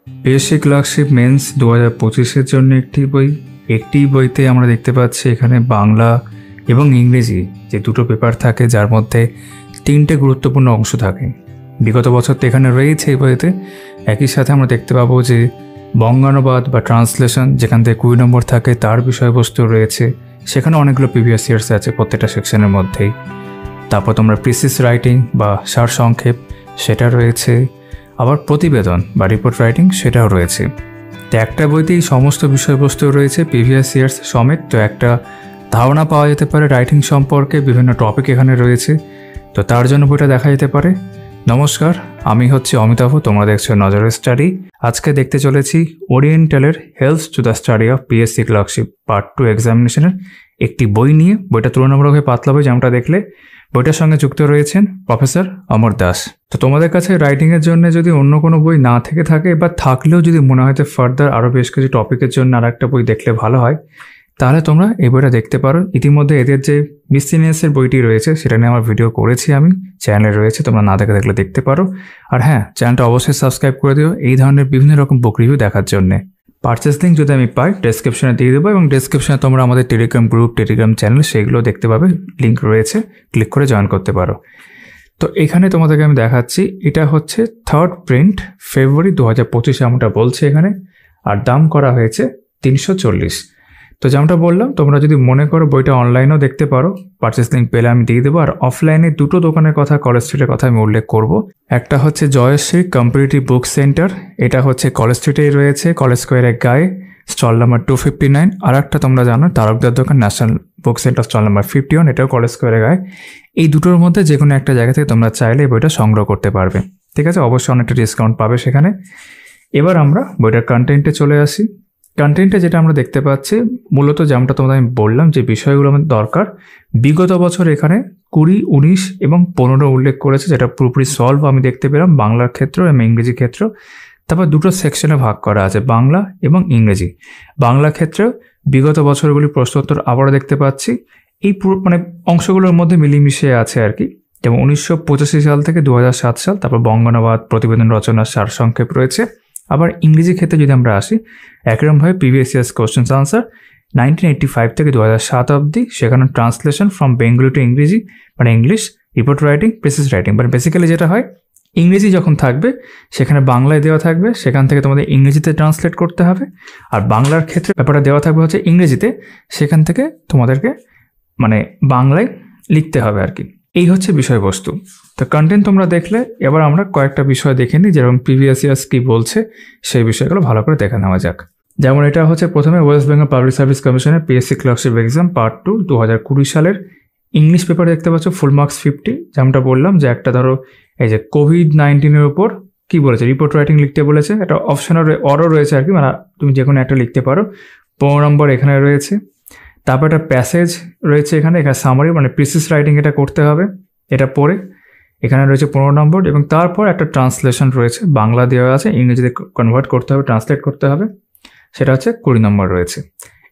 Basic clerkship men's 2025-এর জন্য একটি বইতে আমরা দেখতে পাচ্ছি এখানে বাংলা এবং ইংরেজি যে দুটো পেপার থাকে, যার মধ্যে 3টে গুরুত্বপূর্ণ অংশ থাকে। বিগত বছর তো এখানে রয়েছে এই বইতে। একই সাথে আমরা দেখতে পাবো যে বঙ্গানুবাদ বা ট্রান্সলেশন, যেখান থেকে 20 নম্বর থাকে, তার বিষয়বস্তু রয়েছে। সেখানে অনেকগুলো প্রিভিয়াস ইয়ার্স আছে প্রত্যেকটা সেকশনের মধ্যেই। তারপর তোমরা প্রিসিস রাইটিং বা সারসংক্ষেপ সেটা রয়েছে, আবার প্রতিবেদন বা রিপোর্ট রাইটিং সেটাও রয়েছে। তো একটা বইতেই সমস্ত বিষয়বস্তু রয়েছে প্রিভিয়াস ইয়ার্স সমেত। তো একটা ধারণা পাওয়া যেতে পারে রাইটিং সম্পর্কে, বিভিন্ন টপিক এখানে রয়েছে। তো তার জন্য বইটা দেখা যেতে পারে। নমস্কার, আমি হচ্ছে অমিতাভ, তোমরা দেখছো নজরের স্টাডি। আজকে দেখতে চলেছি ওরিয়েন্টালের helps to the study of PSC clerkship part 2 এক্সামিনেশনের একটি বই নিয়ে। বইটা তুলনামূলকভাবে পাতলা বই, যেমনটা দেখলে। বইটার সঙ্গে যুক্ত রয়েছেন প্রফেসর অমর দাস। তো তোমাদের কাছে রাইটিংয়ের জন্য যদি অন্য কোনো বই না থেকে থাকে, বা থাকলেও যদি মনে হয় ফার্দার আরও বেশ কিছু টপিকের জন্য আর একটা বই দেখলে ভালো হয়, তাহলে তোমরা এই বইটা দেখতে পারো। ইতিমধ্যে এদের যে মিসসেলিনিয়াসের বইটি রয়েছে সেটা নিয়ে আমার ভিডিও করেছি, আমি চ্যানেলে রয়েছে, তোমরা না দেখলে দেখতে পারো। আর হ্যাঁ, চ্যানেলটা অবশ্যই সাবস্ক্রাইব করে দিও এই ধরনের বিভিন্ন রকম বুক রিভিউ দেখার জন্যে। পারচেস লিঙ্ক যদি আমি পাই ডেসক্রিপশনে দিয়ে দেবো, এবং ডেসক্রিপশনে তোমরা আমাদের টেলিগ্রাম গ্রুপ, টেলিগ্রাম চ্যানেল সেগুলো দেখতে পাবে, লিঙ্ক রয়েছে, ক্লিক করে জয়েন করতে পারো। তো এখানে তোমাদেরকে আমি দেখাচ্ছি, এটা হচ্ছে 3rd প্রিন্ট ফেব্রুয়ারি 2025 এমনটা বলছে এখানে। আর দাম করা হয়েছে 340। তো যেমনটা বললাম, তোমরা যদি মনে করো বইটা অনলাইনেও দেখতে পারো, পারচেস লিঙ্ক পেলে আমি দিয়ে দেবো। আর অফলাইনে দুটো দোকানের কথা, কলেজ স্ট্রিটের কথা আমি উল্লেখ করব। একটা হচ্ছে জয়শ্রী কম্পিটিটিভ বুক সেন্টার, এটা হচ্ছে কলেজ স্ট্রিটেই রয়েছে, কলেজ স্কোয়ারের গায়ে, স্টল নাম্বার 259। আর একটা তোমরা জানো তারকদার দোকান, national book centre, stall number 51, এটাও কলেজ স্কোয়ারের গায়ে। এই দুটোর মধ্যে যে কোনো একটা জায়গা থেকে তোমরা চাইলে এই বইটা সংগ্রহ করতে পারবে। ঠিক আছে, অবশ্যই অনেকটা ডিসকাউন্ট পাবে সেখানে। এবার আমরা বইটার কন্টেন্টে চলে আসি। কন্টেন্টে যেটা আমরা দেখতে পাচ্ছি, মূলত যেমনটা তোমাদের আমি বললাম, যে বিষয়গুলো আমাদের দরকার, বিগত বছর এখানে 20, 19 এবং 15 উল্লেখ করেছে, যেটা পুরোপুরি সলভ আমি দেখতে পেলাম বাংলার ক্ষেত্র এবং ইংরেজি ক্ষেত্র। তারপর দুটো সেকশনে ভাগ করা আছে, বাংলা এবং ইংরেজি। বাংলা ক্ষেত্রে বিগত বছরগুলি প্রশ্নোত্তর আবারও দেখতে পাচ্ছি। এই পুরো অংশগুলোর মধ্যে মিলিমিশে আছে আর কি। যেমন 1985 সাল থেকে 2007 সাল, তারপর বঙ্গানুবাদ, প্রতিবেদন রচনার সারসংক্ষেপ রয়েছে। আবার ইংরেজি ক্ষেত্রে যদি আমরা আসি, একরকমভাবে প্রিভিয়াস ইয়ার্স কোশ্চেন্স আনসার 1985 থেকে 2007 অবধি, সেখানে ট্রান্সলেশন ফ্রম বেঙ্গলি টু ইংরেজি, English, report writing, precis writing. Basically যেটা হয়, ইংরেজি যখন থাকবে সেখানে বাংলায় দেওয়া থাকবে, সেখান থেকে তোমাদের ইংরেজিতে ট্রান্সলেট করতে হবে। আর বাংলার ক্ষেত্রে ব্যাপারটা দেওয়া থাকবে হচ্ছে ইংরেজিতে, সেখান থেকে তোমাদেরকে বাংলায় লিখতে হবে আর কি। এই হচ্ছে বিষয়বস্তু। তো কন্টেন্ট তোমরা দেখলে, এবার আমরা কয়েকটা বিষয় দেখে নিই, যেরকম প্রিভিয়াস ইয়ার্স কী বলছে সেই বিষয়গুলো ভালো করে দেখে নেওয়া যাক। যেমন এটা হচ্ছে প্রথমে ওয়েস্ট বেঙ্গল পাবলিক সার্ভিস কমিশনের পিএসসি ক্লার্কশিপ এক্সাম পার্ট 2 2020 সালের ইংলিশ পেপার দেখতে পাচ্ছ, ফুল মার্কস 50। যেমনটা বললাম যে একটা ধরো এই যে কোভিড-19-এর উপর কী বলেছে, রিপোর্ট রাইটিং লিখতে বলেছে। একটা অপশনাল অরও রয়েছে আর কি, তুমি যে কোনো একটা লিখতে পারো। 15 নম্বর এখানে রয়েছে। তারপর একটা প্যাসেজ রয়েছে এখানে সামারি, প্রিসিস রাইটিং এটা করতে হবে, এটা পড়ে এখানে রয়েছে 15 নম্বর। এবং তারপর একটা ট্রান্সলেশন রয়েছে, বাংলা দেওয়া আছে, ইংরেজিতে কনভার্ট করতে হবে, ট্রান্সলেট করতে হবে, সেটা হচ্ছে 20 নম্বর রয়েছে।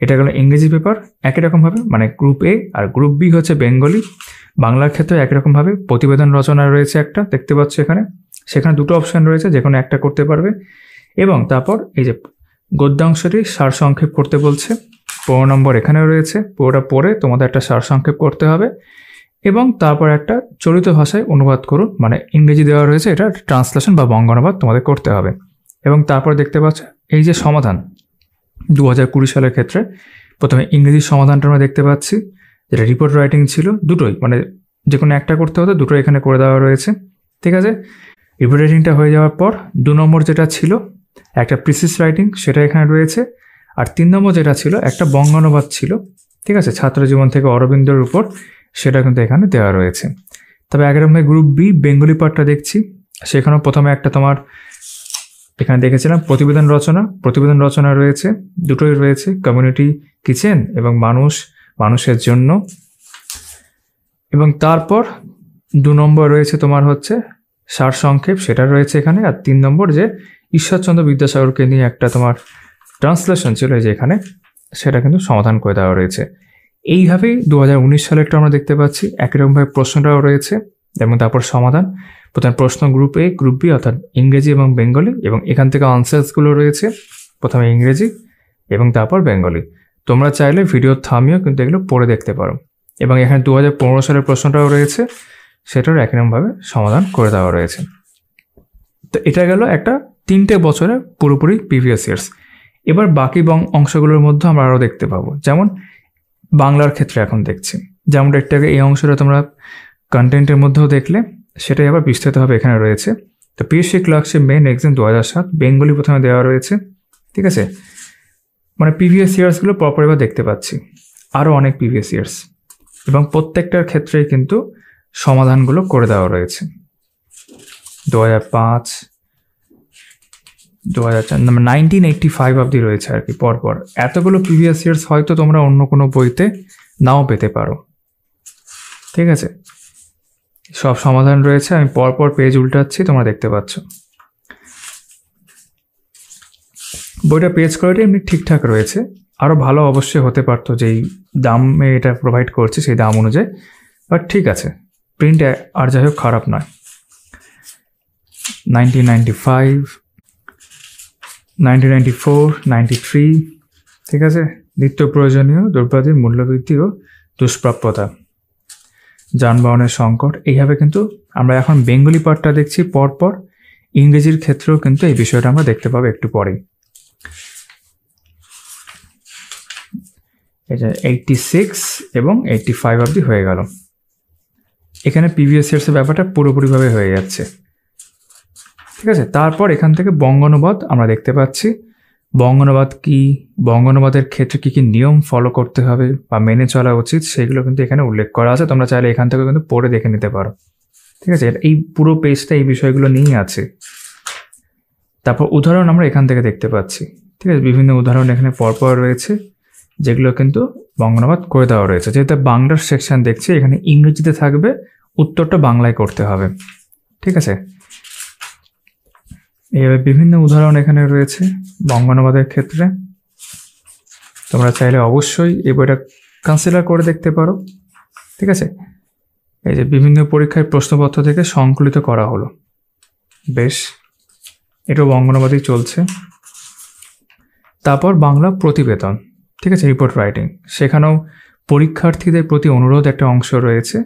এটা গেল ইংরেজি পেপার। একই রকমভাবে গ্রুপ এ আর গ্রুপ বি হচ্ছে বেঙ্গলি। বাংলার ক্ষেত্রে একই রকমভাবে প্রতিবেদন রচনা রয়েছে একটা, দেখতে পাচ্ছ এখানে। সেখানে দুটো অপশান রয়েছে, যে কোনো একটা করতে পারবে। এবং তারপর এই যে গদ্যাংশটি সারসংক্ষেপ করতে বলছে, 15 নম্বর এখানে রয়েছে। পুরোটা পড়ে তোমাদের একটা সারসংক্ষেপ করতে হবে, এবং তারপর একটা চলিত ভাষায় অনুবাদ করুন, ইংরেজি দেওয়া রয়েছে, এটা ট্রান্সলেশন বা বঙ্গানুবাদ তোমাদের করতে হবে। এবং তারপর দেখতে পাচ্ছ এই যে সমাধান 2020 সালের ক্ষেত্রে, প্রথমে ইংরেজির সমাধানটা আমরা দেখতে পাচ্ছি, যেটা রিপোর্ট রাইটিং ছিল। দুটোই যে কোনো একটা করতে হতো, দুটো এখানে করে দেওয়া রয়েছে। ঠিক আছে, রিপোর্ট রাইটিংটা হয়ে যাওয়ার পর 2 নম্বর যেটা ছিল একটা প্রিসিস রাইটিং, সেটা এখানে রয়েছে। আর 3 নম্বর যেটা ছিল একটা বঙ্গানুবাদ ছিল, ঠিক আছে, ছাত্র জীবন থেকে অরবিন্দের উপর, সেটা কিন্তু এখানে দেওয়া রয়েছে। তবে একরকম গ্রুপ বি বেঙ্গলি পার্টটা দেখছি, সেখানেও প্রথমে একটা তোমার এখানে দেখেছিলাম প্রতিবেদন রচনা রয়েছে, দুটোই রয়েছে, কমিউনিটি কিচেন এবং মানুষের জন্য। এবং তারপর 2 নম্বর রয়েছে তোমার হচ্ছে সারসংক্ষেপ, সেটা রয়েছে এখানে। আর 3 নম্বর যে ঈশ্বরচন্দ্র বিদ্যাসাগরকে নিয়ে একটা তোমার ট্রান্সলেশন ছিল, যে এখানে, সেটা কিন্তু সমাধান করে দেওয়া রয়েছে। এইভাবেই 2019 সালেরটা আমরা দেখতে পাচ্ছি। একই রকমভাবে প্রশ্নটাও রয়েছে, এবং তারপর সমাধান। প্রথমে প্রশ্ন গ্রুপ এ, গ্রুপ বি অর্থাৎ ইংরেজি এবং বেঙ্গলি, এবং এখান থেকে আনসার্সগুলো রয়েছে প্রথমে ইংরেজি এবং তারপর বেঙ্গলি। তোমরা চাইলে ভিডিও থামিয়েও কিন্তু এগুলো পড়ে দেখতে পারো। এবং এখানে 2015 সালের প্রশ্নটাও রয়েছে, সেটার একইরকমভাবে সমাধান করে দেওয়া রয়েছে। তো এটা গেল একটা 3টে বছরের পুরোপুরি প্রিভিয়াস ইয়ার্স। এবার বাকি অংশগুলোর মধ্যে আমরা আরও দেখতে পাবো, যেমন বাংলার ক্ষেত্রে এখন দেখছি, যেমন একটু আগে এই অংশটা তোমরা কন্টেন্টের মধ্যেও দেখলে, সেটাই আবার বিস্তারিতভাবে এখানে রয়েছে। তো PSC clerkship main exam 2007 Bengali প্রথমে দেওয়া রয়েছে, ঠিক আছে। মানে প্রিভিয়াস ইয়ার্সগুলো প্রপার এবার দেখতে পাচ্ছি, আরও অনেক প্রিভিয়াস ইয়ার্স, এবং প্রত্যেকটার ক্ষেত্রেই কিন্তু সমাধানগুলো করে দেওয়া রয়েছে। 2005, 2004, 1985 অবধি রয়েছে আর কি পরপর। এতগুলো প্রিভিয়াস ইয়ার্স হয়তো তোমরা অন্য কোনো বইতে নাও পেতে পারো, ঠিক আছে। সব সমাধান রয়েছে, আমি পরপর পেজ উল্টাচ্ছি, তোমরা দেখতে পাচ্ছ। বইটা পেজ কোয়ালিটি এমনি ঠিকঠাক রয়েছে, আরও ভালো অবশ্যই হতে পারতো, যেই দামে এটা প্রোভাইড করছে সেই দাম অনুযায়ী, বাট ঠিক আছে, প্রিন্ট আর যাই হোক খারাপ নয়। 1995, 1994, 93, ঠিক আছে। নিত্য প্রয়োজনীয় দ্রব্যাদির মূল্যবৃদ্ধি ও দুষ্প্রাপ্যতা, যানবাহনের সংকট, এইভাবে কিন্তু আমরা এখন বেঙ্গলি পার্টটা দেখছি পরপর। ইংরেজির ক্ষেত্রেও কিন্তু এই বিষয়টা আমরা দেখতে পাবো একটু পরেই। এই যে 86 এবং 85 অবধি হয়ে গেল। এখানে প্রিভিয়াস ইয়ার্সের ব্যাপারটা পুরোপুরিভাবে হয়ে যাচ্ছে, ঠিক আছে। তারপর এখান থেকে বঙ্গানুবাদ আমরা দেখতে পাচ্ছি। বঙ্গানুবাদ কি, বঙ্গানুবাদের ক্ষেত্রে কী কী নিয়ম ফলো করতে হবে বা মেনে চলা উচিত, সেগুলো কিন্তু এখানে উল্লেখ করা আছে। তোমরা চাইলে এখান থেকে কিন্তু পড়ে দেখে নিতে পারো, ঠিক আছে। এই পুরো পেজটা এই বিষয়গুলো নিয়েই আছে। তারপর উদাহরণ আমরা এখান থেকে দেখতে পাচ্ছি, ঠিক আছে। বিভিন্ন উদাহরণ এখানে পরপর রয়েছে, যেগুলো কিন্তু বঙ্গানুবাদ করে দেওয়া রয়েছে। যেহেতু বাংলার সেকশন দেখছি, এখানে ইংরেজিতে থাকবে, উত্তরটা বাংলায় করতে হবে, ঠিক আছে। এইভাবে বিভিন্ন উদাহরণ এখানে রয়েছে বঙ্গানুবাদের ক্ষেত্রে। তোমরা চাইলে অবশ্যই এই বইটা কনসিডার করে দেখতে পারো, ঠিক আছে। এই যে বিভিন্ন পরীক্ষায় প্রশ্নপত্র থেকে সংকলিত করা হলো, বেশ, এটাও বঙ্গানুবাদেই চলছে। তারপর বাংলা প্রতিবেদন, ঠিক আছে, রিপোর্ট রাইটিং, সেখানেও পরীক্ষার্থীদের প্রতি অনুরোধ একটা অংশ রয়েছে,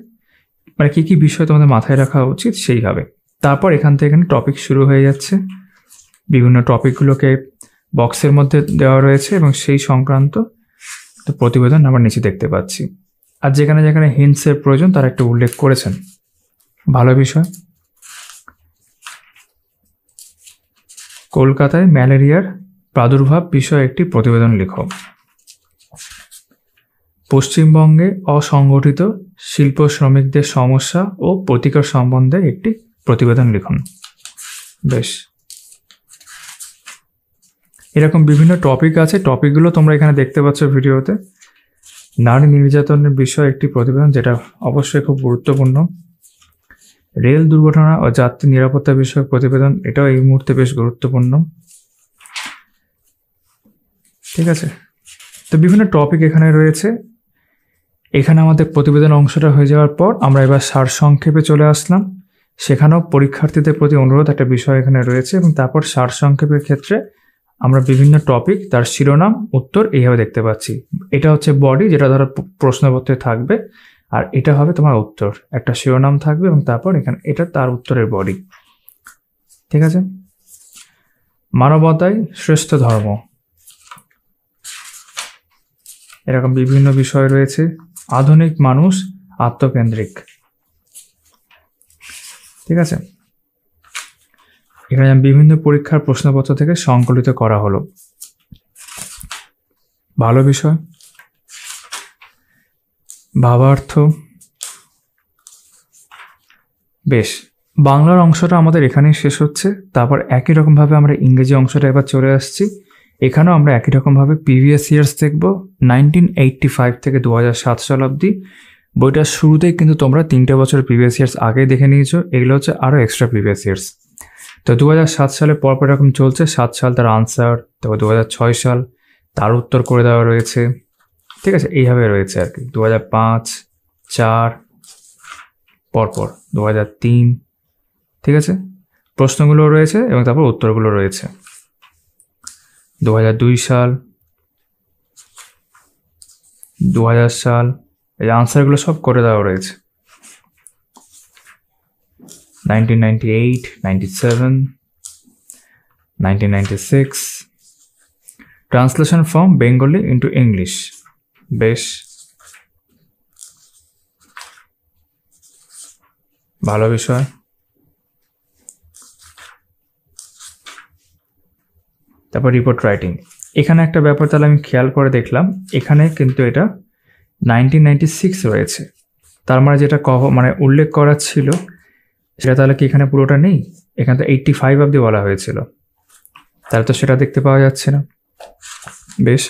মানে কী কী বিষয় তোমাদের মাথায় রাখা উচিত সেইভাবে। তারপর এখান থেকে এখানে টপিক শুরু হয়ে যাচ্ছে, বিভিন্ন টপিকগুলোকে বক্সের মধ্যে দেওয়া রয়েছে এবং সেই সংক্রান্ত প্রতিবেদন আমরা নিচে দেখতে পাচ্ছি। আর যেখানে যেখানে হিন্টসের প্রয়োজন তারা একটু উল্লেখ করেছেন, ভালো বিষয়। কলকাতায় ম্যালেরিয়ার প্রাদুর্ভাব বিষয়ে একটি প্রতিবেদন লিখো। পশ্চিমবঙ্গে অসংগঠিত শিল্প শ্রমিকদের সমস্যা ও প্রতিকার সম্বন্ধে একটি প্রতিবেদন লিখুন। বেশ, এরকম বিভিন্ন টপিক আছে, টপিকগুলো তোমরা এখানে দেখতে পাচ্ছ ভিডিওতে। নারী নির্যাতনের বিষয়ে একটি প্রতিবেদন, যেটা অবশ্যই খুব গুরুত্বপূর্ণ। রেল দুর্ঘটনা ও যাত্রী নিরাপত্তা বিষয়ক প্রতিবেদন, এটাও এই মুহূর্তে বেশ গুরুত্বপূর্ণ, ঠিক আছে। তো বিভিন্ন টপিক এখানে রয়েছে। এখানে আমাদের প্রতিবেদন অংশটা হয়ে যাওয়ার পর আমরা এবার সারসংক্ষেপে চলে আসলাম। সেখানেও পরীক্ষার্থীদের প্রতি অনুরোধ একটা বিষয় এখানে রয়েছে, এবং তারপর সারসংক্ষেপের ক্ষেত্রে আমরা বিভিন্ন টপিক, তার শিরোনাম, উত্তর এইভাবে দেখতে পাচ্ছি। এটা হচ্ছে বডি, যেটা ধরো প্রশ্নপত্রে থাকবে, আর এটা হবে তোমার উত্তর। একটা শিরোনাম থাকবে এবং তারপর এখানে এটা তার উত্তরের বডি, ঠিক আছে। মানবতাই শ্রেষ্ঠ ধর্ম, এরকম বিভিন্ন বিষয় রয়েছে। আধুনিক মানুষ আত্মকেন্দ্রিক, ঠিক আছে। এখানে বিভিন্ন পরীক্ষার প্রশ্নপত্র থেকে সংকলিত করা হলো, ভালো বিষয়। ভাবার্থ, বেশ। বাংলার অংশটা আমাদের এখানেই শেষ হচ্ছে। তারপর একই রকমভাবে আমরা ইংরেজি অংশটা এবার চলে আসছি। এখানেও আমরা একই রকমভাবে প্রিভিয়াস ইয়ার্স দেখব, 1985 থেকে 2007 সাল অবধি। বইটার শুরুতেই কিন্তু তোমরা 3টে বছরের প্রিভিয়াস ইয়ার্স আগে দেখে নিয়েছো, এগুলো হচ্ছে আরও এক্সট্রা প্রিভিয়াস ইয়ার্স। তো 2007 সালে পরপর এরকম চলছে, 7 সাল তার আনসার, তারপর 2006 সাল তার উত্তর করে দেওয়া রয়েছে, ঠিক আছে। এইভাবে রয়েছে আর কি। 2005, 4, পরপর 2003, ঠিক আছে, প্রশ্নগুলো রয়েছে এবং তারপর উত্তরগুলো রয়েছে। 2002 সাল, 2000 সাল, এই আনসারগুলো সব করে দেওয়া রয়েছে। 1998, 97, 1996, translation from Bengali into English. বেশ ভালো বিষয়। তারপর রিপোর্ট রাইটিং, এখানে একটা ব্যাপার তাহলে আমি খেয়াল করে দেখলাম, এখানে কিন্তু এটা 1996 রয়েছে, তার মানে যেটা উল্লেখ করা ছিল সেটা তাহলে কি এখানে পুরোটা নেই? এখানে তো 85 অবধি বলা হয়েছিল, তাহলে তো সেটা দেখতে পাওয়া যাচ্ছে না। বেশ,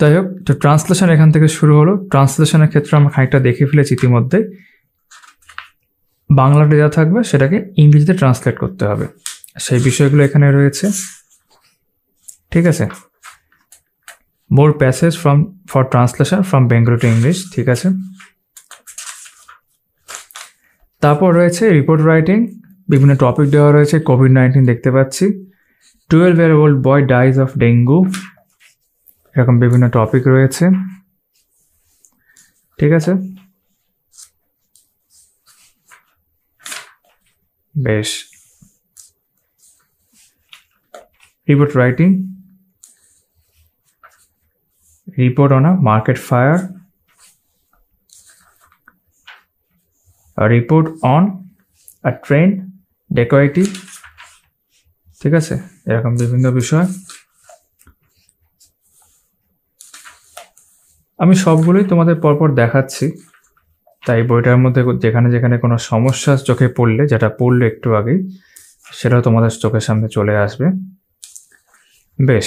যাই হোক, তো ট্রান্সলেশন এখান থেকে শুরু হলো। ট্রান্সলেশনের ক্ষেত্রে আমরা খানিকটা দেখে ফেলেছি ইতিমধ্যে। বাংলাতে যা থাকবে সেটাকে ইংরেজিতে ট্রান্সলেট করতে হবে, সেই বিষয়গুলো এখানে রয়েছে, ঠিক আছে। More passage for translation from Bengali to English, ঠিক আছে। তারপর রয়েছে রিপোর্ট রাইটিং, বিভিন্ন টপিক দেওয়া রয়েছে। কোভিড-19 দেখতে পাচ্ছি, 12-year-old boy dies of dengue, এরকম বিভিন্ন টপিক রয়েছে, ঠিক আছে। বেশ, report writing, report on a market fire, a report on a train dacoity, ঠিক আছে, এরকম বিভিন্ন বিষয়। আমি সবগুলোই তোমাদের পরপর দেখাচ্ছি, তাই বইটার মধ্যে যেখানে যেখানে কোনো সমস্যা চোখে পড়লে, যেটা পড়লে একটু আগেই, সেটাও তোমাদের চোখের সামনে চলে আসবে। বেশ,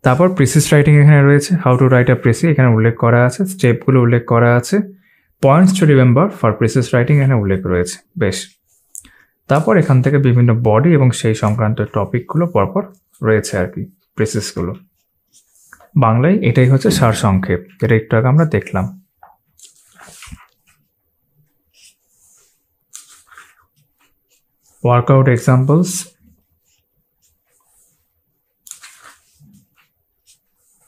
তারপর প্রিসিস রাইটিং এখানে রয়েছে, how to write a precis এখানে উল্লেখ করা আছে, স্টেপগুলো উল্লেখ করা আছে, points to remember for precis writing এখানে উল্লেখ রয়েছে। বেশ, তারপর এখান থেকে বিভিন্ন বডি এবং সেই সংক্রান্ত টপিকগুলো পরপর রয়েছে আর কি, প্রিসিসগুলো। বাংলায় এটাই হচ্ছে সারসংক্ষেপ, যেটা একটু আগে আমরা দেখলাম। ওয়ার্কআউট এক্সাম্পলস,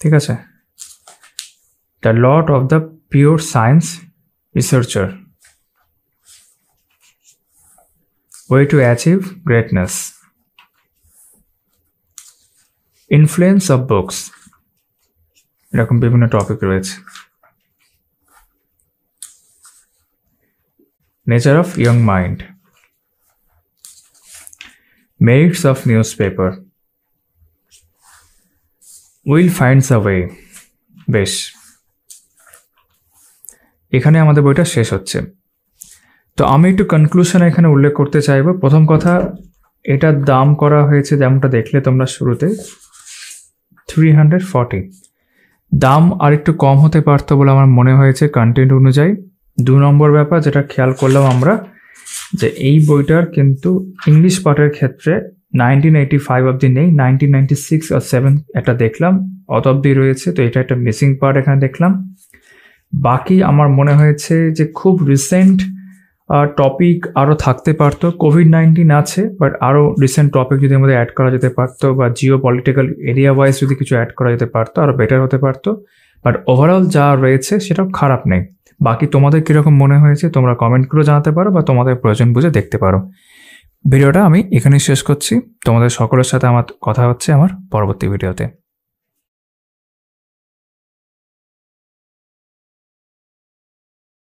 ঠিক আছে। The lot of the pure science researcher, way to achieve greatness, influence of books, এরকম বিভিন্ন টপিক রয়েছে। nature of young mind, merits of newspaper, will finds a way। বেশ, এখানে আমাদের বইটা শেষ হচ্ছে। তো আমি একটু কনক্লুশন এখানে উল্লেখ করতে চাইব। প্রথম কথা, এটার দাম করা হয়েছে যেমনটা দেখলে তোমরা শুরুতে 340। দাম আর একটু কম হতে পারতো বলে আমার মনে হয়েছে কন্টেন্ট অনুযায়ী। 2 নম্বর ব্যাপার যেটা খেয়াল করলাম আমরা, যে এই বইটার কিন্তু ইংলিশ পার্টের ক্ষেত্রে 1985 অবধি নেই, 1996 আর 7 একটা দেখলাম, অত অবধি রয়েছে। তো এটা একটা মিসিং পার্ট এখানে দেখলাম। বাকি আমার মনে হয়েছে যে খুব রিসেন্ট টপিক আরও থাকতে পারতো। কোভিড-19 আছে, বাট আরও রিসেন্ট টপিক যদি আমাদের অ্যাড করা যেতে পারতো, বা জিও পলিটিক্যাল এরিয়া ওয়াইজ যদি কিছু অ্যাড করা যেতে পারতো, আরও বেটার হতে পারতো। বাট ওভারঅল যা রয়েছে সেটাও খারাপ নেই। বাকি তোমাদের কীরকম মনে হয়েছে তোমরা কমেন্ট করে জানাতে পারো, বা তোমাদের প্রয়োজন বুঝে দেখতে পারো। ভিডিওটা আমি এখানেই শেষ করছি। তোমাদের সকলের সাথে আমার কথা হচ্ছে আমার পরবর্তী ভিডিওতে।